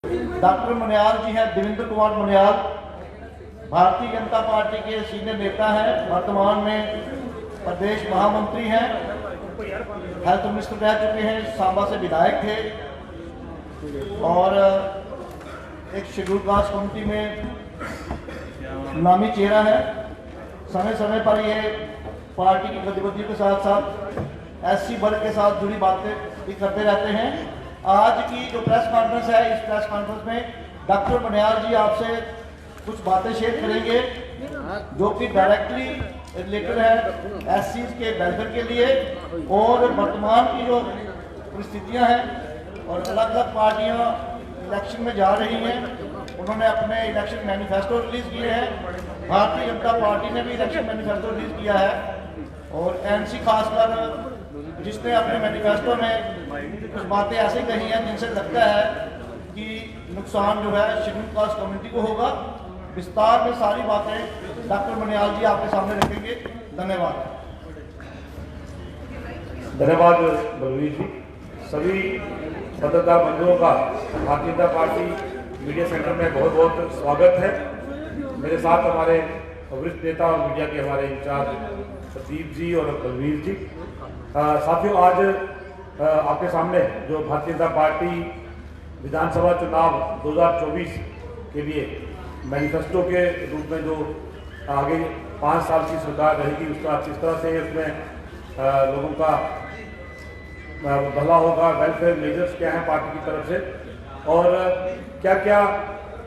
Doctor Maniyal जी हैं, Devendra Kumar Maniyal, Bharatiya Janata party के senior नेता हैं, वर्तमान में प्रदेश महामंत्री हैं, हेल्थ मिनिस्टर रह चुके हैं, सांबा से विधायक थे और एक शेड्यूल कास्ट कमेटी में नामी चेहरा है। समय समय पर ये पार्टी की गतिविधियों के साथ साथ एससी वर्ग के साथ जुड़ी बातें भी करते रहते हैं। आज की जो प्रेस कॉन्फ्रेंस है, इस प्रेस कॉन्फ्रेंस में डॉक्टर मनियाल जी आपसे कुछ बातें शेयर करेंगे जो कि डायरेक्टली रिलेटेड है एससी के वेलफेयर के लिए और वर्तमान की जो परिस्थितियां हैं और अलग अलग पार्टियां इलेक्शन में जा रही हैं। उन्होंने अपने इलेक्शन मैनिफेस्टो रिलीज किए हैं। भारतीय जनता पार्टी ने भी इलेक्शन मैनिफेस्टो रिलीज किया है और एनसी खासकर जिसने अपने मैनिफेस्टो में कुछ बातें ऐसी कही हैं जिनसे लगता है कि नुकसान जो है शेड्यूल कास्ट कम्युनिटी को होगा। विस्तार में सारी बातें डॉक्टर मनियाल जी आपके सामने रखेंगे। धन्यवाद। धन्यवाद बलवीर जी। सभी पत्रकार बंधुओं का Bharatiya Janata party media centre में बहुत बहुत स्वागत है। मेरे साथ हमारे वरिष्ठ नेता और मीडिया के हमारे इंचार्ज प्रदीप जी और बलवीर जी। साथियों, आज आपके सामने जो भारतीय जनता पार्टी विधानसभा चुनाव 2024 के लिए मैनिफेस्टो के रूप में जो आगे 5 साल की सरकार रहेगी उसका किस तरह से उसमें लोगों का भला होगा, वेलफेयर मेजर्स क्या हैं पार्टी की तरफ से और क्या क्या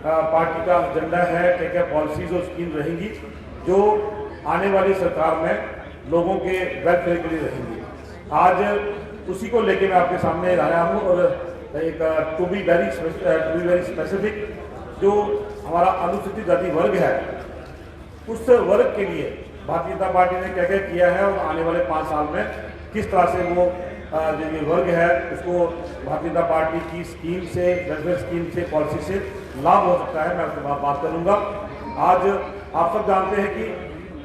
पार्टी का एजेंडा है, क्या क्या पॉलिसीज और स्कीम रहेंगी जो आने वाली सरकार में लोगों के वेलफेयर के लिए रहेंगी। आज उसी को लेके मैं आपके सामने आया हूँ और एक टू बी वेरी स्पेसिफिक जो हमारा अनुसूचित जाति वर्ग है उस वर्ग के लिए भारतीय जनता पार्टी ने क्या क्या किया है और आने वाले 5 साल में किस तरह से वो जो ये वर्ग है उसको भारतीय जनता पार्टी की स्कीम से, वेलफेयर स्कीम से, पॉलिसी से लाभ हो सकता है, मैं उसके बाद बात करूँगा। आज आप सब जानते हैं कि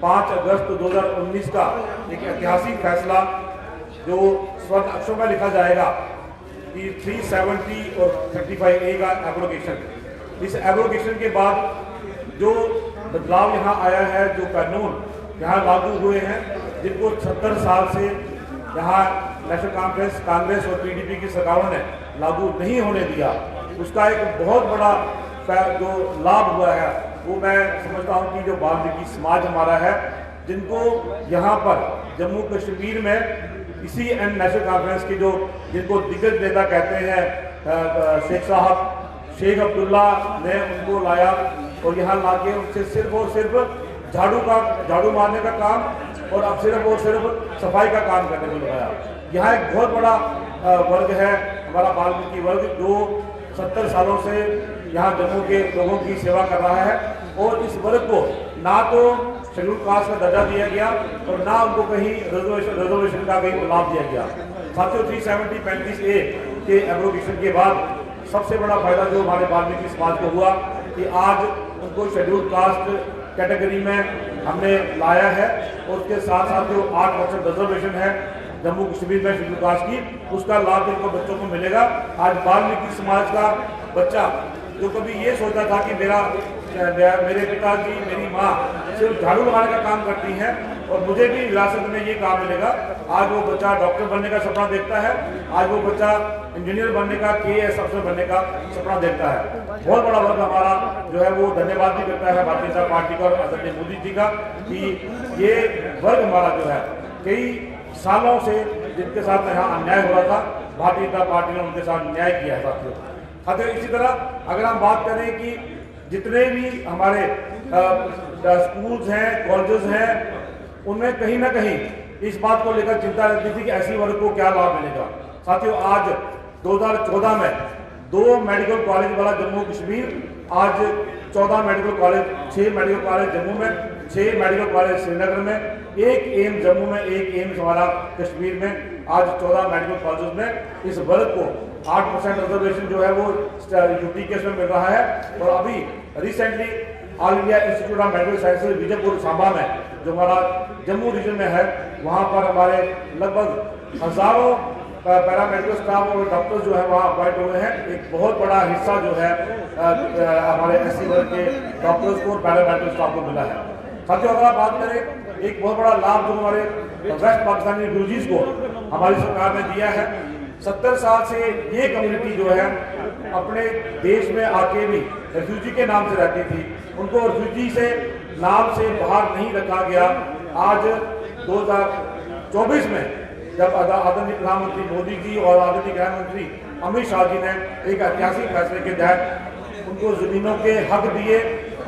5 अगस्त 2019 का एक ऐतिहासिक फैसला जो स्वर्ण अक्षरों में लिखा जाएगा कि 370 और 35A का एब्रोगेशन। इस एब्रोगेशन के बाद जो बदलाव यहाँ आया है, जो कानून यहाँ लागू हुए हैं जिनको 70 साल से यहाँ नेशनल कांग्रेस और पीडीपी की सरकारों ने लागू नहीं होने दिया, उसका एक बहुत बड़ा जो लाभ हुआ है वो मैं समझता हूँ कि जो वाल्मीकि समाज हमारा है जिनको यहाँ पर जम्मू कश्मीर में इसी नेशनल कॉन्फ्रेंस के जो जिनको दिग्गज नेता कहते हैं शेख अब्दुल्ला ने उनको लाया और यहाँ लाके उनसे सिर्फ और सिर्फ झाड़ू मारने का काम और अब सिर्फ और सिर्फ सफाई का काम करने को लगाया। यहाँ एक बहुत बड़ा वर्ग है हमारा वाल्मीकि वर्ग जो 70 सालों से यहाँ जम्मू के लोगों की सेवा कर रहा है और इस वर्ग को ना तो शेड्यूल कास्ट का दर्जा दिया गया और ना उनको कहीं रिजर्वेशन का कहीं लाभ दिया गया। साथियों, 370-35A के एब्रोगेशन के बाद सबसे बड़ा फायदा जो हमारे वाल्मीकि समाज को हुआ कि आज उनको शेड्यूल कास्ट कैटेगरी में हमने लाया है और उसके साथ साथ जो 8% रिजर्वेशन है जम्मू कश्मीर में शेड्यूल कास्ट की, उसका लाभ इनको बच्चों को मिलेगा। आज वाल्मीकि समाज का बच्चा जो कभी ये सोचता था कि मेरे पिताजी, मेरी माँ सिर्फ झाड़ू लगाने का काम करती हैं और मुझे भी विरासत में ये काम मिलेगा, आज वो बच्चा डॉक्टर बनने का सपना देखता है, आज वो बच्चा इंजीनियर बनने का, KAS अफसर बनने का सपना देखता है। बहुत बड़ा वर्ग हमारा जो है वो धन्यवाद भी करता है भारतीय जनता पार्टी का और आदरणीय मोदी जी का कि ये वर्ग हमारा जो है कई सालों से जिनके साथ यहाँ अन्याय हो रहा था, भारतीय जनता पार्टी ने उनके साथ न्याय किया है। साथियों, इसी तरह अगर हम बात करें कि जितने भी हमारे स्कूल्स हैं, कॉलेजेस हैं, उनमें कहीं ना कहीं इस बात को लेकर चिंता रहती थी कि ऐसी वर्ग को क्या लाभ मिलेगा। साथियों, आज 2014 में 2 मेडिकल कॉलेज वाला जम्मू कश्मीर, आज 14 medical college, 6 medical college Jammu में, 6 मेडिकल कॉलेज श्रीनगर में, 1 एम्स जम्मू में, 1 एम्स हमारा कश्मीर में। आज 14 मेडिकल कॉलेज में इस वर्ग को 8% रिजर्वेशन जो है वो यूटी केस में मिल रहा है और अभी recently all India institute of medical sciences Vijaypur Samba में जो हमारा जम्मू रीजन में है, वहाँ पर हमारे लगभग हजारों पैरामेडिकल स्टाफ और डॉक्टर्स जो है वहाँ अपॉइंट हुए हैं। एक बहुत बड़ा हिस्सा जो है हमारे एससी वर्ग के डॉक्टर्स को और पैरामेडिकल स्टाफ को मिला है। साथियों, अगर आप बात करें, एक बहुत बड़ा लाभ जो हमारे वेस्ट पाकिस्तानी रिफ्यूजीज को हमारी सरकार ने दिया है। 70 साल से ये कम्युनिटी जो है अपने देश में आके भी रिफ्यूजी के नाम से रहती थी, उनको रिफ्यूजी से नाम से बाहर नहीं रखा गया। आज 2024 में जब आदरणीय प्रधानमंत्री मोदी जी और आदरणीय गृह मंत्री अमित शाह जी ने एक ऐतिहासिक फैसले के तहत उनको जमीनों के हक दिए।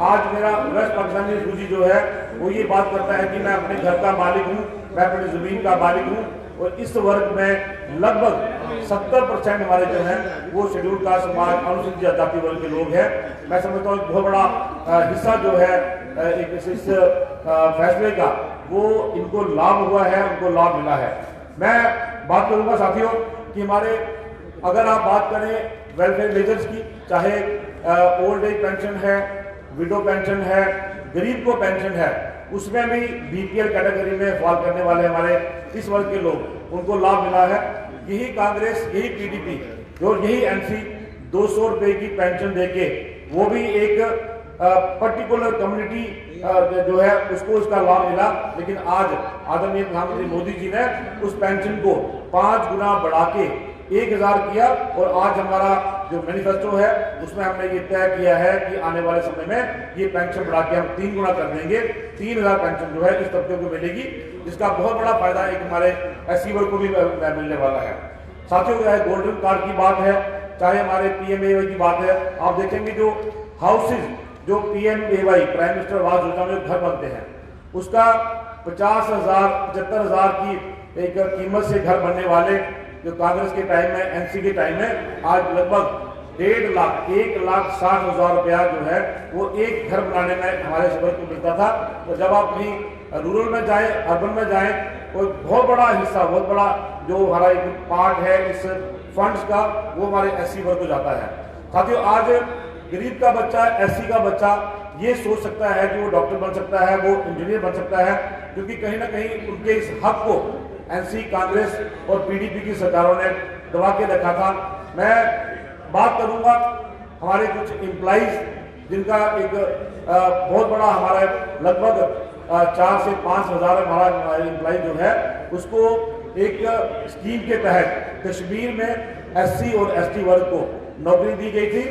आज मेरा वेस्ट पाकिस्तानी रिफ्यूजी जो है वो ये बात करता है कि मैं अपने घर का मालिक हूँ, मैं अपनी जमीन का मालिक हूँ। और इस वर्ग में लगभग 70% हमारे जो हैं वो शेड्यूल कास्ट समाज, अनुसूचित जाति वर्ग के लोग हैं। मैं समझता हूँ बहुत बड़ा हिस्सा जो है इस फैसले का वो इनको लाभ हुआ है, उनको लाभ मिला है। मैं बात करूंगा साथियों कि हमारे अगर आप बात करें वेलफेयर मेजर्स की, चाहे ओल्ड एज पेंशन है, विडो पेंशन है, गरीब को पेंशन है, उसमें भी बीपीएल कैटेगरी में फॉल करने वाले हमारे इस वर्ग के लोग, उनको लाभ मिला है। यही कांग्रेस, यही पीडीपी और यही एनसी 200 रुपए की पेंशन देके वो भी एक पर्टिकुलर कम्युनिटी जो है उसको उसका लाभ मिला। लेकिन आज आदरणीय प्रधानमंत्री मोदी जी ने उस पेंशन को 5 गुना बढ़ा के 1000 किया। और आज हमारा जो मैनिफेस्टो है उसमें हमने ये तय किया है कि आने वाले समय में ये पेंशन बढ़ा के हम 3 गुना कर देंगे। 3000 पेंशन जो है इस तबके को मिलेगी, जिसका बहुत बड़ा फायदा एक हमारे एससी वर्ग को भी मिलने वाला है। साथियों, चाहे गोल्डन कार्ड की बात है, चाहे हमारे पीएमएवाई की बात है, आप देखेंगे जो हाउसेज जो PMAY prime minister Awas Yojana में घर बनते हैं उसका 50,000 75,000 की एक कीमत से घर बनने वाले जो कांग्रेस के टाइम में, एनसी के टाइम में, आज लगभग 1.5 लाख 1,60,000 रुपया जो है वो एक घर बनाने में हमारे शहर को मिलता था। और जब आप कहीं रूरल में जाएं, अर्बन में जाएं, तो बहुत बड़ा हिस्सा, बहुत बड़ा जो हमारा एक पार्ट है इस फंड्स का वो हमारे एससी वर्ग को जाता है। साथियों, आज गरीब का बच्चा, एससी का बच्चा ये सोच सकता है कि वो डॉक्टर बन सकता है, वो इंजीनियर बन सकता है, क्योंकि कहीं ना कहीं उनके इस हक को एनसी, कांग्रेस और पीडीपी की सरकारों ने दबा के रखा था। मैं बात करूंगा हमारे कुछ एम्प्लॉइज जिनका एक बहुत बड़ा हमारा लगभग 4 से 5 हज़ार हमारा एम्प्लॉय जो है उसको एक स्कीम के तहत कश्मीर में एससी और एसटी वर्ग को नौकरी दी गई थी।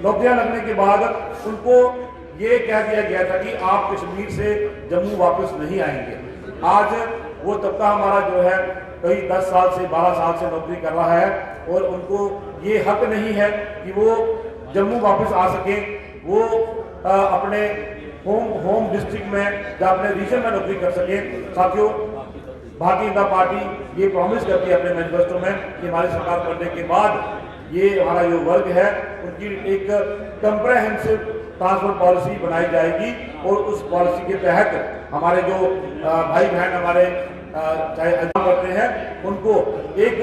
नौकरियां लगने के बाद उनको ये कह दिया गया था कि आप कश्मीर से जम्मू वापस नहीं आएंगे। आज वो तबका हमारा जो है कई 10 साल से 12 साल से नौकरी कर रहा है और उनको ये हक नहीं है कि वो जम्मू वापस आ सके। वो अपने होम डिस्ट्रिक्ट में या अपने रीजन में नौकरी कर सके। साथियों, भारतीय जनता पार्टी ये प्रॉमिस करती है अपने मैनिफेस्टो में कि हमारी सरकार बनने के बाद ये हमारा जो वर्ग है उनकी एक कंप्रेहेंसिव ट्रांसफर पॉलिसी बनाई जाएगी और उस पॉलिसी के तहत हमारे जो भाई बहन हमारे चाहे अजमा करते हैं उनको एक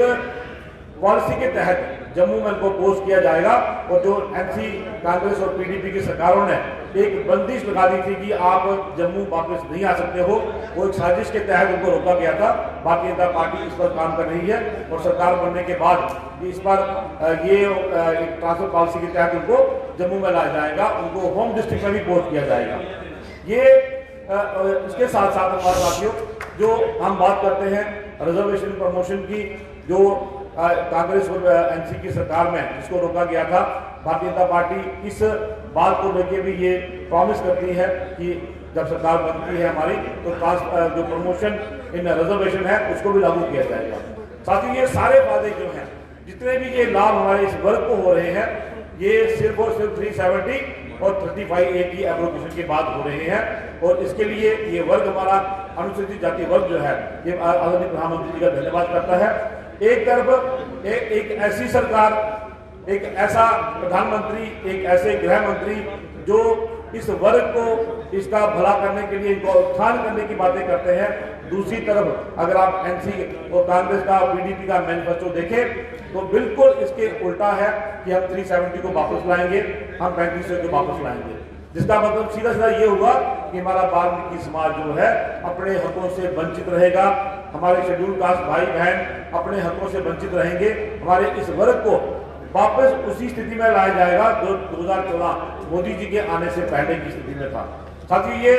पॉलिसी के तहत जम्मू में उनको पोस्ट किया जाएगा। और जो एनसी, कांग्रेस और पीडीपी की सरकारों ने एक बंदिश लगा दी थी कि आप जम्मू वापस नहीं आ सकते हो, वो एक साजिश के तहत उनको रोका गया था। भारतीय जनता पार्टी इस पर काम कर रही है और सरकार बनने के बाद इस पर ये एक ट्रांसफर पॉलिसी के तहत उनको जम्मू में लाया जाएगा, उनको होम डिस्ट्रिक्ट में भी पोस्ट किया जाएगा। ये इसके साथ साथ हमारे साथियों जो हम बात करते हैं रिजर्वेशन प्रमोशन की, जो कांग्रेस और एनसी की सरकार में जिसको रोका गया था, भारतीय जनता पार्टी इस बात को लेकर भी ये प्रॉमिस करती है कि जब सरकार बनती है हमारी तो जो प्रमोशन इन रिजर्वेशन है उसको भी लागू किया जाएगा। साथ ही ये सारे वादे जो हैं, जितने भी ये लाभ हमारे इस वर्ग को हो रहे हैं, ये सिर्फ और सिर्फ 370 और 35A की एप्लीकेशन के बाद हो रहे हैं। और इसके लिए ये वर्ग हमारा अनुसूचित जाति वर्ग जो है ये आदरणीय प्रधानमंत्री जी का धन्यवाद करता है। एक तरफ एक ऐसी सरकार, एक ऐसा प्रधानमंत्री, एक ऐसे गृह मंत्री जो इस वर्ग को इसका भला करने के लिए, इनको उत्थान करने की बातें करते हैं। दूसरी तरफ अगर आप एनसी और कांग्रेस का, पीडीपी का मैनिफेस्टो देखें तो बिल्कुल इसके उल्टा है कि हम 370 को वापस लाएंगे, हम 3500 को वापस लाएंगे। जिसका मतलब सीधा सीधा ये हुआ कि हमारा वाल्मीकि समाज जो है अपने हकों से वंचित रहेगा, हमारे शेड्यूल कास्ट भाई बहन अपने हकों से वंचित रहेंगे। हमारे इस वर्ग को वापस उसी स्थिति में लाया जाएगा जो 2014 मोदी जी के आने से पहले की स्थिति में था। साथियों, ये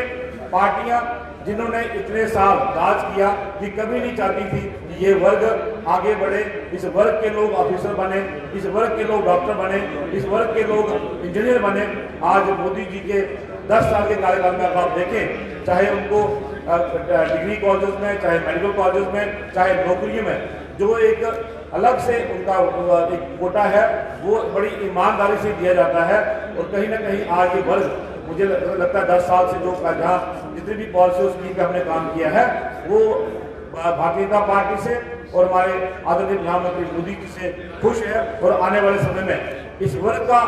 पार्टियां जिन्होंने इतने साल राज किया कि कभी नहीं चाहती थी कि ये वर्ग आगे बढ़े, इस वर्ग के लोग ऑफिसर बने, इस वर्ग के लोग डॉक्टर बने, इस वर्ग के लोग इंजीनियर बने। आज मोदी जी के 10 साल के कार्यकाल में आप देखें, चाहे उनको डिग्री कॉलेज में, चाहे मेडिकल कॉलेज में, चाहे नौकरियों में जो एक अलग से उनका एक कोटा है वो बड़ी ईमानदारी से दिया जाता है। और कहीं ना कहीं आज ये वर्ग मुझे लगता है 10 साल से जो जहाँ जितनी भी पॉलिसी स्कीम पे हमने काम किया है वो भारतीय जनता पार्टी से और हमारे आदरणीय प्रधानमंत्री मोदी जी से खुश है। और आने वाले समय में इस वर्ग का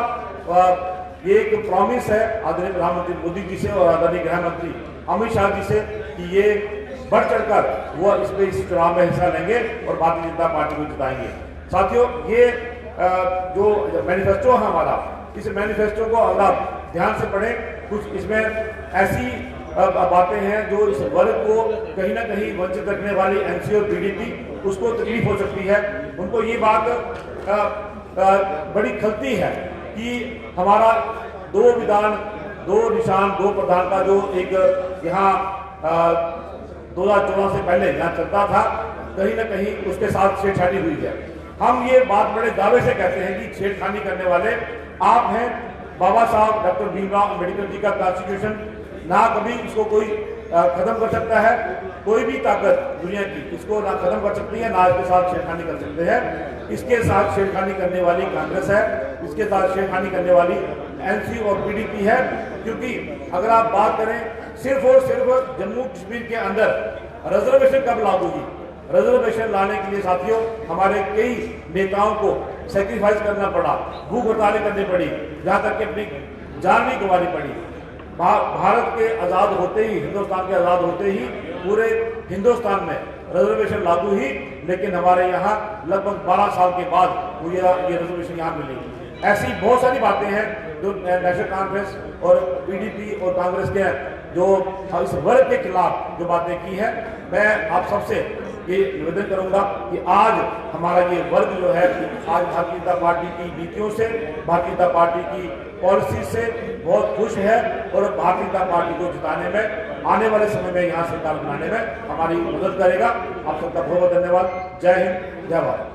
ये एक प्रॉमिस है आदरणीय प्रधानमंत्री मोदी जी से और आदरणीय गृह मंत्री अमित शाह जी से कि ये बढ़ चढ़कर वो इस चुनाव में हिस्सा लेंगे और भारतीय जनता पार्टी को जिताएंगे। साथियों, ये जो मैनिफेस्टो है हमारा, इस मैनिफेस्टो को अगर आप ध्यान से पढ़ें, कुछ इसमें ऐसी बातें हैं जो इस वर्ग को कहीं ना कहीं वंचित रखने वाली एनसी और पीडीपी उसको तकलीफ हो सकती है। उनको ये बात बड़ी खलती है कि हमारा 2 विधान 2 निशान 2 प्रधान का जो एक यहाँ 2014 से पहले यहाँ चलता था, कहीं ना कहीं उसके साथ छेड़छाड़ी हुई है। हम ये बात बड़े दावे से कहते हैं कि छेड़खानी करने वाले आप हैं। बाबा साहब डॉक्टर भीमराव अम्बेडकर जी का कॉन्स्टिट्यूशन ना कभी इसको कोई खत्म कर सकता है, कोई भी ताकत दुनिया की इसको ना खत्म कर सकती है, ना इसके साथ छेड़खानी कर सकते हैं। इसके साथ छेड़खानी करने वाली कांग्रेस है, इसके साथ छेड़खानी करने वाली एनसी और पीडीपी है। क्योंकि अगर आप बात करें सिर्फ और सिर्फ जम्मू कश्मीर के अंदर रिजर्वेशन कब लागू हुई, रिजर्वेशन लाने के लिए साथियों हमारे कई नेताओं को सेक्रीफाइस करना पड़ा, भूख हड़तालें करनी पड़ी, जहाँ तक कि अपनी जान भी गंवानी पड़ी। भारत के आज़ाद होते ही, हिंदुस्तान के आज़ाद होते ही पूरे हिंदुस्तान में रिजर्वेशन लागू हुई, लेकिन हमारे यहाँ लगभग 12 साल के बाद ये रिजर्वेशन यहाँ मिली। ऐसी बहुत सारी बातें हैं जो नेशनल कॉन्फ्रेंस और पीडीपी और कांग्रेस के जो इस वर्ग के खिलाफ जो बातें की है, मैं आप सबसे ये निवेदन करूंगा कि आज हमारा ये वर्ग जो है आज भारतीय जनता पार्टी की नीतियों से, भारतीय जनता पार्टी की पॉलिसी से बहुत खुश है और भारतीय जनता पार्टी को जिताने में आने वाले समय में यहाँ सरकार बनाने में हमारी मदद करेगा। आप सबका बहुत बहुत धन्यवाद। जय हिंद, जय भारत।